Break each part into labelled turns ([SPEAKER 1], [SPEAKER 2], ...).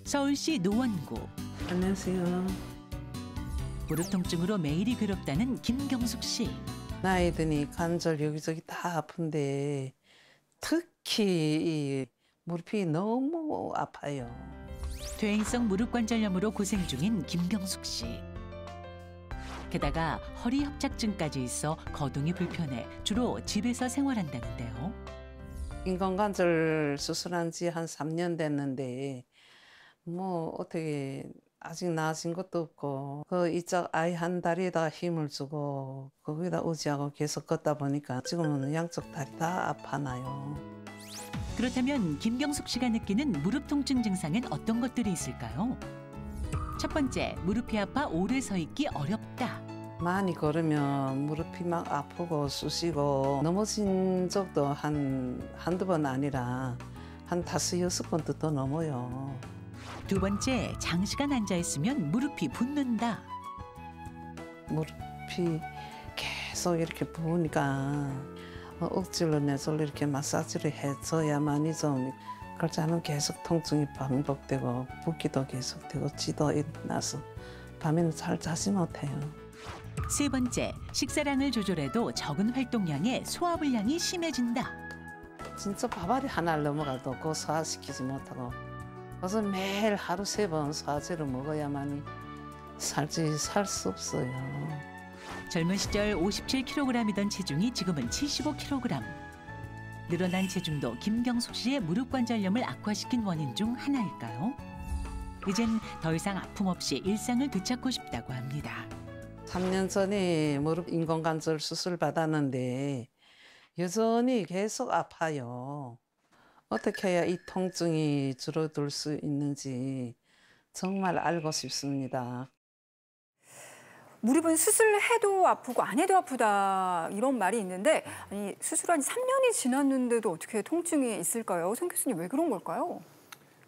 [SPEAKER 1] 서울시 노원구.
[SPEAKER 2] 안녕하세요.
[SPEAKER 1] 무릎 통증으로 매일이 괴롭다는 김경숙 씨.
[SPEAKER 2] 나이 드니 관절 여기저기 다 아픈데 특히 이 무릎이 너무 아파요.
[SPEAKER 1] 퇴행성 무릎 관절염으로 고생 중인 김경숙 씨. 게다가 허리 협착증까지 있어 거동이 불편해 주로 집에서 생활한다는데요.
[SPEAKER 2] 인공관절 수술한 지 한 3년 됐는데 뭐 어떻게 아직 나아진 것도 없고 그 이쪽 아이 한 다리에다 힘을 주고 거기다 의지하고 계속 걷다 보니까 지금은 양쪽 다리 다 아파나요.
[SPEAKER 1] 그렇다면 김경숙 씨가 느끼는 무릎 통증 증상엔 어떤 것들이 있을까요? 첫 번째, 무릎이 아파 오래 서 있기 어렵다.
[SPEAKER 2] 많이 걸으면 무릎이 막 아프고 쑤시고 넘어진 적도 한두 번 아니라 한 5, 6번도 더 넘어요.
[SPEAKER 1] 두 번째, 장시간 앉아 있으면 무릎이 붓는다.
[SPEAKER 2] 무릎이 계속 이렇게 부으니까 억지로 내절로 이렇게 마사지를 해줘야만이 좀 그렇지 않으면 계속 통증이 반복되고 붓기도 계속되고 찌도 일어나서 밤에는 잘 자지 못해요.
[SPEAKER 1] 세 번째, 식사량을 조절해도 적은 활동량에 소화불량이 심해진다.
[SPEAKER 2] 진짜 밥알이 하나를 넘어가도 그거 소화시키지 못하고 그래서 매일 하루 3번 소화제를 먹어야만이 살 수 없어요.
[SPEAKER 1] 젊은 시절 57kg이던 체중이 지금은 75kg. 늘어난 체중도 김경숙 씨의 무릎 관절염을 악화시킨 원인 중 하나일까요? 이젠 더 이상 아픔 없이 일상을 되찾고 싶다고 합니다.
[SPEAKER 2] 3년 전에 무릎 인공관절 수술 받았는데 여전히 계속 아파요. 어떻게 해야 이 통증이 줄어들 수 있는지 정말 알고 싶습니다.
[SPEAKER 3] 무릎은 수술해도 아프고 안 해도 아프다 이런 말이 있는데 아니 수술한 3년이 지났는데도 어떻게 통증이 있을까요? 송 교수님 왜 그런 걸까요?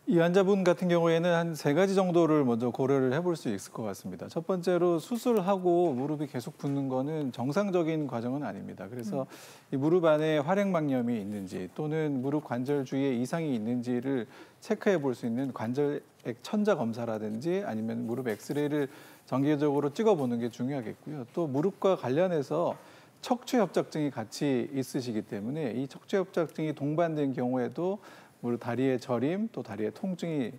[SPEAKER 4] 이 환자분 같은 경우에는 한 3가지 정도를 먼저 고려를 해볼 수 있을 것 같습니다. 첫 번째로 수술하고 무릎이 계속 붓는 거는 정상적인 과정은 아닙니다. 그래서 이 무릎 안에 활액막염이 있는지 또는 무릎 관절 주위에 이상이 있는지를 체크해 볼 수 있는 관절액 천자 검사라든지 아니면 무릎 엑스레이를 정기적으로 찍어보는 게 중요하겠고요. 또 무릎과 관련해서 척추협착증이 같이 있으시기 때문에 이 척추협착증이 동반된 경우에도 무릎 다리의 저림 또 다리의 통증이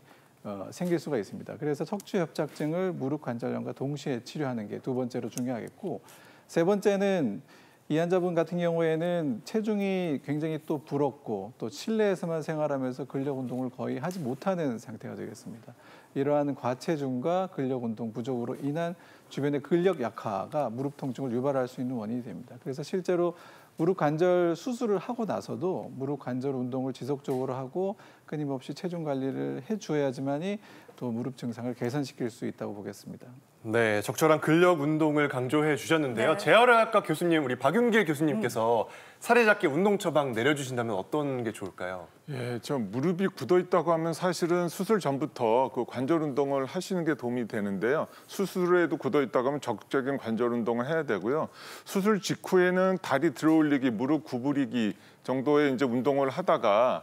[SPEAKER 4] 생길 수가 있습니다. 그래서 척추협착증을 무릎 관절염과 동시에 치료하는 게 두 번째로 중요하겠고 세 번째는 이 환자분 같은 경우에는 체중이 굉장히 또 불었고 또 실내에서만 생활하면서 근력 운동을 거의 하지 못하는 상태가 되겠습니다. 이러한 과체중과 근력 운동 부족으로 인한 주변의 근력 약화가 무릎 통증을 유발할 수 있는 원인이 됩니다. 그래서 실제로 무릎 관절 수술을 하고 나서도 무릎 관절 운동을 지속적으로 하고 끊임없이 체중 관리를 해줘야지만이 또 무릎 증상을 개선시킬 수 있다고 보겠습니다.
[SPEAKER 5] 네, 적절한 근력 운동을 강조해 주셨는데요.
[SPEAKER 3] 네.
[SPEAKER 5] 재활의학과 교수님, 우리 박윤길 교수님께서 사례잡기 운동 처방 내려주신다면 어떤 게 좋을까요?
[SPEAKER 6] 예, 저 무릎이 굳어 있다고 하면 사실은 수술 전부터 그 관절 운동을 하시는 게 도움이 되는데요. 수술에도 굳어 있다고 하면 적극적인 관절 운동을 해야 되고요. 수술 직후에는 다리 들어올리기, 무릎 구부리기 정도의 이제 운동을 하다가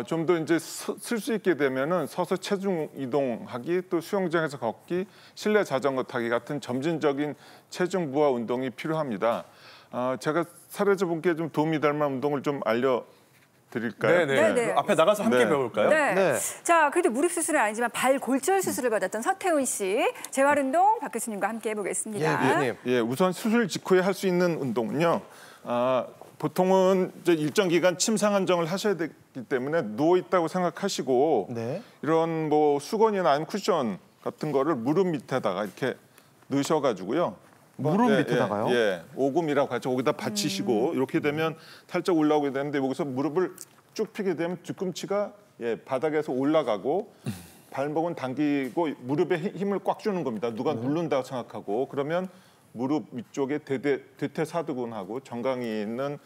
[SPEAKER 6] 좀 더 이제 쓸 수 있게 되면은 서서 체중 이동하기, 또 수영장에서 걷기, 실내 자전거 타기 같은 점진적인 체중 부하 운동이 필요합니다. 제가 사례자분께 좀 도움이 될 만한 운동을 좀 알려드릴까요?
[SPEAKER 3] 네네.
[SPEAKER 5] 앞에 나가서 함께 배워볼까요?
[SPEAKER 3] 네. 자, 그래도 무릎 수술은 아니지만 발 골절 수술을 받았던 서태훈 씨 재활운동 박 교수님과 함께 해보겠습니다.
[SPEAKER 6] 예, 우선 수술 직후에 할 수 있는 운동은요. 보통은 이제 일정 기간 침상 안정을 하셔야 되기 때문에 누워 있다고 생각하시고 이런 뭐 수건이나 아니면 쿠션 같은 거를 무릎 밑에다가 이렇게 넣으셔가지고요.
[SPEAKER 7] 무릎 밑에다가요?
[SPEAKER 6] 예, 오금이라고 하죠. 거기다 받치시고 이렇게 되면 살짝 올라오게 되는데 여기서 무릎을 쭉 펴게 되면 뒤꿈치가 바닥에서 올라가고 발목은 당기고 무릎에 힘을 꽉 주는 겁니다. 누가 누른다고 생각하고 그러면 무릎 위쪽에 대퇴사두근하고 정강이에 있는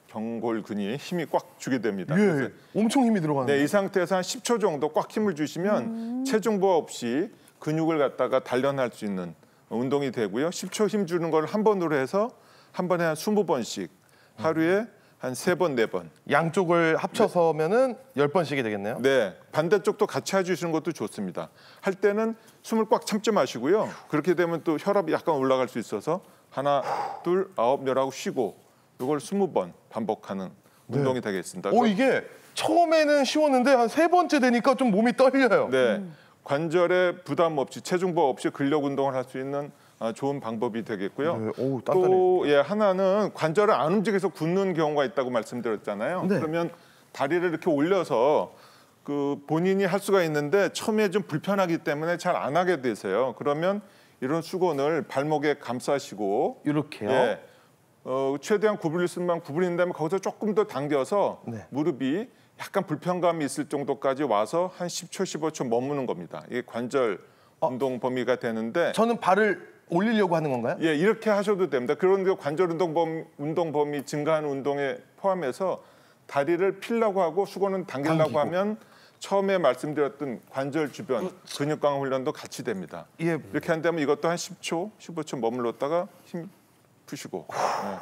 [SPEAKER 6] 전경골근이 힘이 꽉 주게 됩니다.
[SPEAKER 7] 예, 엄청 힘이 들어가는데.
[SPEAKER 6] 네, 이 상태에서 한 10초 정도 꽉 힘을 주시면 체중 부하 없이 근육을 갖다가 단련할 수 있는 운동이 되고요. 10초 힘 주는 걸 한 번으로 해서 한 번에 한 20번씩 하루에 한 3번, 4번.
[SPEAKER 7] 양쪽을 합쳐서면은 10번씩이 되겠네요.
[SPEAKER 6] 네, 반대쪽도 같이 해주시는 것도 좋습니다. 할 때는 숨을 꽉 참지 마시고요. 그렇게 되면 또 혈압이 약간 올라갈 수 있어서 하나, 둘, 9, 10하고 쉬고 이걸 20번 반복하는 운동이 되겠습니다.
[SPEAKER 7] 이게 처음에는 쉬웠는데 한 3번째 되니까 좀 몸이 떨려요.
[SPEAKER 6] 네, 관절에 부담 없이 체중부 없이 근력 운동을 할 수 있는 좋은 방법이 되겠고요.
[SPEAKER 7] 네, 어우, 단단해.
[SPEAKER 6] 또 하나는 관절을 안 움직여서 굳는 경우가 있다고 말씀드렸잖아요.
[SPEAKER 7] 네.
[SPEAKER 6] 그러면 다리를 이렇게 올려서 그 본인이 할 수가 있는데 처음에 좀 불편하기 때문에 잘 안 하게 되세요. 그러면 이런 수건을 발목에 감싸시고
[SPEAKER 7] 이렇게요?
[SPEAKER 6] 예, 최대한 구부릴 수 있는 구부린 다음에 거기서 조금 더 당겨서
[SPEAKER 7] 네.
[SPEAKER 6] 무릎이 약간 불편감이 있을 정도까지 와서 한 10초, 15초 머무는 겁니다. 이게 관절 운동 범위가 되는데
[SPEAKER 7] 저는 발을 올리려고 하는 건가요?
[SPEAKER 6] 예, 이렇게 하셔도 됩니다. 그런데 관절 운동 범위 증가하는 운동에 포함해서 다리를 피려고 하고 수건은 당기려고
[SPEAKER 7] 당기고.
[SPEAKER 6] 하면 처음에 말씀드렸던 관절 주변 근육 강화 훈련도 같이 됩니다.
[SPEAKER 7] 예.
[SPEAKER 6] 이렇게 한다면 이것도 한 10초, 15초 머물렀다가 힘 푸시고. 예.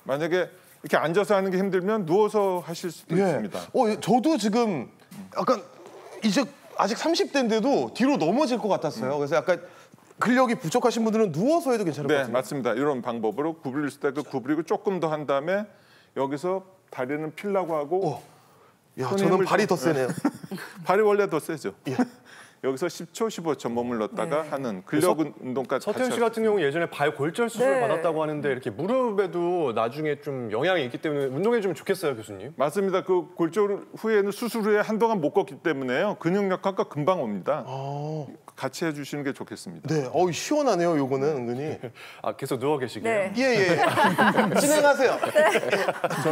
[SPEAKER 6] 만약에 이렇게 앉아서 하는 게 힘들면 누워서 하실 수도 있습니다.
[SPEAKER 7] 저도 지금 약간 이제 아직 30대인데도 뒤로 넘어질 것 같았어요. 그래서 약간 근력이 부족하신 분들은 누워서 해도 괜찮을 것
[SPEAKER 6] 네,
[SPEAKER 7] 같아요.
[SPEAKER 6] 맞습니다. 이런 방법으로 구부릴 때 그 구부리고 조금 더 한 다음에 여기서 다리는 피려고 하고
[SPEAKER 7] 야,
[SPEAKER 6] 손에
[SPEAKER 7] 저는
[SPEAKER 6] 힘을
[SPEAKER 7] 발이 더
[SPEAKER 6] 좀-
[SPEAKER 7] 세네요.
[SPEAKER 6] 발이 원래 더 세죠. 여기서 10초, 15초 머물렀다가 하는 근력 운동까지
[SPEAKER 5] 서태현 씨
[SPEAKER 6] 같이
[SPEAKER 5] 같은 경우 예전에 발 골절 수술을
[SPEAKER 3] 네.
[SPEAKER 5] 받았다고 하는데 이렇게 무릎에도 나중에 좀 영향이 있기 때문에 운동해 주면 좋겠어요, 교수님.
[SPEAKER 6] 맞습니다. 그 골절 후에는 수술 후에 한동안 못 걷기 때문에요. 근육 약화가 금방 옵니다. 같이 해주시는 게 좋겠습니다.
[SPEAKER 7] 네, 시원하네요. 요거는 은근히.
[SPEAKER 5] 계속 누워 계시게요.
[SPEAKER 3] 네.
[SPEAKER 7] 예. 진행하세요.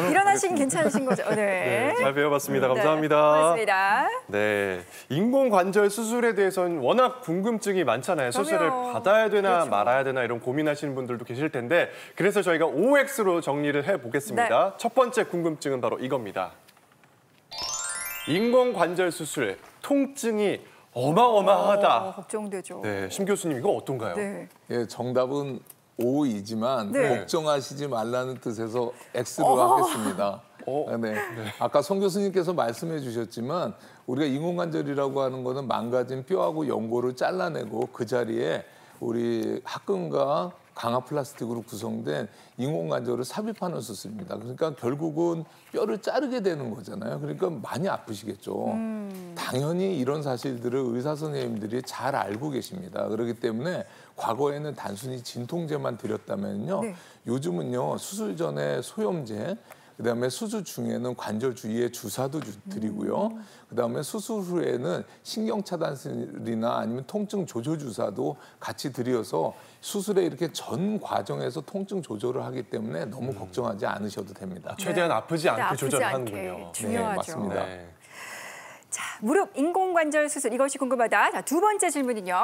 [SPEAKER 3] 일어나시긴 괜찮으신 거죠? 네.
[SPEAKER 5] 잘 배워봤습니다.
[SPEAKER 3] 네,
[SPEAKER 5] 감사합니다.
[SPEAKER 3] 고맙습니다.
[SPEAKER 5] 네, 인공관절 수술에 대해서는 워낙 궁금증이 많잖아요. 수술을
[SPEAKER 3] 그럼요.
[SPEAKER 5] 받아야 되나
[SPEAKER 3] 그렇죠.
[SPEAKER 5] 말아야 되나 이런 고민하시는 분들도 계실 텐데 그래서 저희가 OX로 정리를 해보겠습니다.
[SPEAKER 3] 네.
[SPEAKER 5] 첫 번째 궁금증은 바로 이겁니다. 인공관절 수술, 통증이 어마어마하다.
[SPEAKER 3] 걱정되죠.
[SPEAKER 5] 네, 심 교수님 이거 어떤가요?
[SPEAKER 3] 네.
[SPEAKER 8] 예, 정답은 O이지만
[SPEAKER 3] 네.
[SPEAKER 8] 걱정하시지 말라는 뜻에서 X로 하겠습니다. 네. 아까 송 교수님께서 말씀해 주셨지만 우리가 인공관절이라고 하는 거는 망가진 뼈하고 연골을 잘라내고 그 자리에 우리 합금과 강화 플라스틱으로 구성된 인공관절을 삽입하는 수술입니다. 그러니까 결국은 뼈를 자르게 되는 거잖아요. 그러니까 많이 아프시겠죠. 당연히 이런 사실들을 의사 선생님들이 잘 알고 계십니다. 그렇기 때문에 과거에는 단순히 진통제만 드렸다면요.
[SPEAKER 3] 네.
[SPEAKER 8] 요즘은요. 수술 전에 소염제, 그다음에 수술 중에는 관절 주위에 주사도 드리고요. 그다음에 수술 후에는 신경차단술이나 아니면 통증 조절 주사도 같이 드려서 수술에 이렇게 전 과정에서 통증 조절을 하기 때문에 너무 걱정하지 않으셔도 됩니다.
[SPEAKER 5] 최대한 아프지 않게
[SPEAKER 3] 아프지
[SPEAKER 5] 조절하는군요.
[SPEAKER 3] 않게. 중요하죠.
[SPEAKER 8] 맞습니다.
[SPEAKER 5] 네.
[SPEAKER 3] 자, 무릎 인공관절 수술 이것이 궁금하다. 자, 두 번째 질문은요.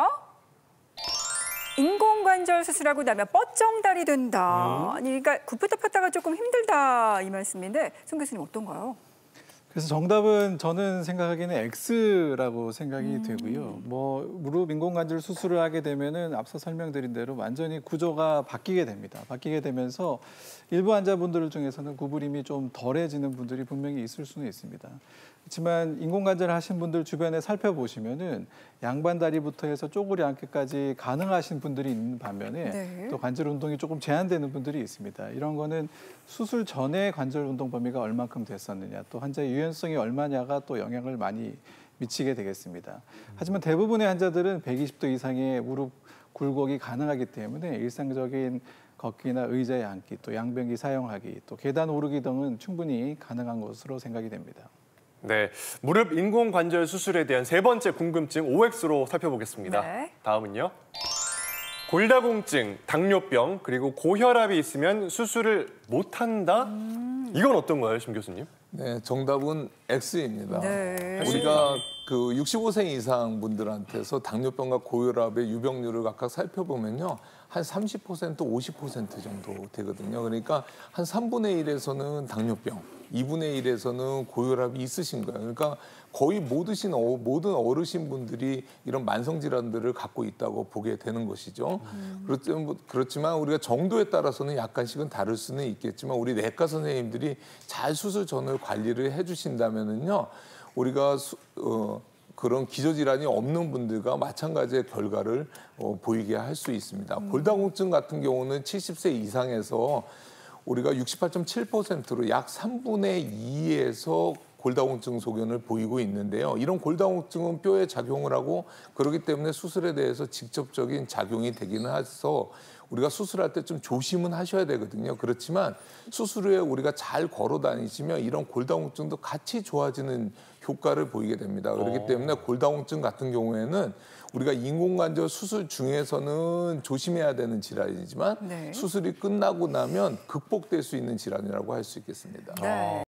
[SPEAKER 3] 인공관절 수술하고 나면 뻗정다리 된다. 아니, 그러니까 굽혔다 폈다가 조금 힘들다 이 말씀인데 송 교수님 어떤가요?
[SPEAKER 4] 그래서 정답은 저는 생각하기에는 X라고 생각이 되고요. 뭐 무릎 인공관절 수술을 하게 되면은 앞서 설명드린 대로 완전히 구조가 바뀌게 됩니다. 바뀌게 되면서 일부 환자분들 중에서는 구부림이 좀 덜해지는 분들이 분명히 있을 수는 있습니다. 그렇지만 인공관절 하신 분들 주변에 살펴보시면은 양반 다리부터 해서 쪼그리 앉기까지 가능하신 분들이 있는 반면에
[SPEAKER 3] 네.
[SPEAKER 4] 또 관절 운동이 조금 제한되는 분들이 있습니다. 이런 거는 수술 전에 관절 운동 범위가 얼만큼 됐었느냐, 또 환자의 유연성이 얼마냐가 또 영향을 많이 미치게 되겠습니다. 하지만 대부분의 환자들은 120도 이상의 무릎 굴곡이 가능하기 때문에 일상적인 걷기나 의자에 앉기, 또 양변기 사용하기, 또 계단 오르기 등은 충분히 가능한 것으로 생각이 됩니다.
[SPEAKER 5] 네, 무릎 인공관절 수술에 대한 세 번째 궁금증 OX로 살펴보겠습니다.
[SPEAKER 3] 네.
[SPEAKER 5] 다음은요. 골다공증, 당뇨병, 그리고 고혈압이 있으면 수술을 못한다? 이건 어떤 거예요, 심 교수님?
[SPEAKER 8] 네, 정답은 X입니다.
[SPEAKER 3] 네.
[SPEAKER 8] 우리가 그 65세 이상 분들한테서 당뇨병과 고혈압의 유병률을 각각 살펴보면요. 한 30%, 50% 정도 되거든요. 그러니까 한 3분의 1에서는 당뇨병, 2분의 1에서는 고혈압이 있으신 거예요. 그러니까 거의 모든 어르신분들이 이런 만성 질환들을 갖고 있다고 보게 되는 것이죠. 그렇지만 우리가 정도에 따라서는 약간씩은 다를 수는 있겠지만 우리 내과 선생님들이 잘 수술 전을 관리를 해주신다면은요, 우리가 그런 기저질환이 없는 분들과 마찬가지의 결과를 보이게 할 수 있습니다. 골다공증 같은 경우는 70세 이상에서 우리가 68.7%로 약 3분의 2에서 골다공증 소견을 보이고 있는데요. 이런 골다공증은 뼈에 작용을 하고 그렇기 때문에 수술에 대해서 직접적인 작용이 되기는 해서 우리가 수술할 때 좀 조심은 하셔야 되거든요. 그렇지만 수술 후에 우리가 잘 걸어 다니시면 이런 골다공증도 같이 좋아지는 효과를 보이게 됩니다. 그렇기 때문에 골다공증 같은 경우에는 우리가 인공관절 수술 중에서는 조심해야 되는 질환이지만
[SPEAKER 3] 네.
[SPEAKER 8] 수술이 끝나고 나면 극복될 수 있는 질환이라고 할 수 있겠습니다.
[SPEAKER 3] 네.